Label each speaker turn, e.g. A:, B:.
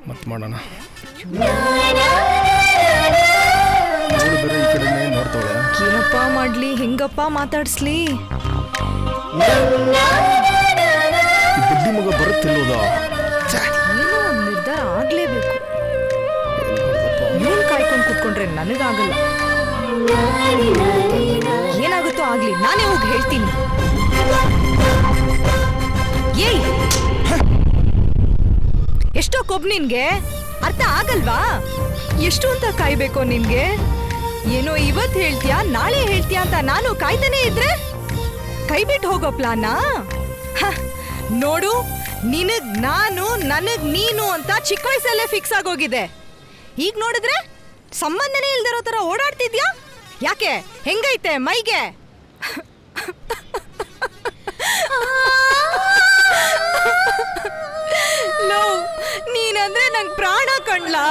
A: ಮತ್ತೆ ಮಾಡೋಣ. ಈ ಕಡೆನೇ ನೋಡ್ತಾಳೆ.
B: ಏನಪ್ಪ ಮಾಡ್ಲಿ, ಹೆಂಗಪ್ಪ ಮಾತಾಡ್ಸ್ಲಿ?
A: ಈ ಬಡ್ಡಿ ಮಗ ಬರುತ್ತಿಲ್ಲೋದ?
B: ಏನೋ ಒಂದು ನಿರ್ಧಾರ ಆಗ್ಲೇಬೇಕು. ಇವನ್ ಕಾಯ್ಕೊಂಡು ಕೂತ್ಕೊಂಡ್ರೆ ನನಗಾಗಲ್ಲ. ಏನಾಗುತ್ತೋ ಆಗ್ಲಿ, ನಾನೇ ಹೋಗಿ ಹೇಳ್ತೀನಿ. ಏಯ್, ಎಷ್ಟೋ ಕೊಬ್ಬು ನಿನ್ಗೆ, ಅರ್ಥ ಆಗಲ್ವಾ? ಎಷ್ಟು ಅಂತ ಕಾಯ್ಬೇಕು ನಿನ್ಗೆ? ಏನೋ ಇವತ್ತು ಹೇಳ್ತೀಯಾ ನಾಳೆ ಹೇಳ್ತೀಯಾ ಅಂತ ನಾನು ಕಾಯ್ತಾನೆ ಇದ್ರೆ ಕೈ ಬಿಟ್ಟು ಹೋಗೋ ಪ್ಲಾನಾ? ನೋಡು, ನಿನಗ್ ನಾನು, ನನಗ್ ನೀನು ಅಂತ ಚಿಕ್ಕ ವಯಸ್ಸಲ್ಲೇ ಫಿಕ್ಸ್ ಆಗೋಗಿದೆ. ಈಗ ನೋಡಿದ್ರೆ ಸಂಬಂಧನೇ ಇಲ್ದಿರೋ ತರ ಓಡಾಡ್ತಿದ್ಯಾ. ಯಾಕೆ, ಹೆಂಗೈತೆ ಮೈಗೆ? ಲೋ, ನೀನಂದ್ರೆ ನಂಗೆ ಪ್ರಾಣ ಕಣ್ಲಾ.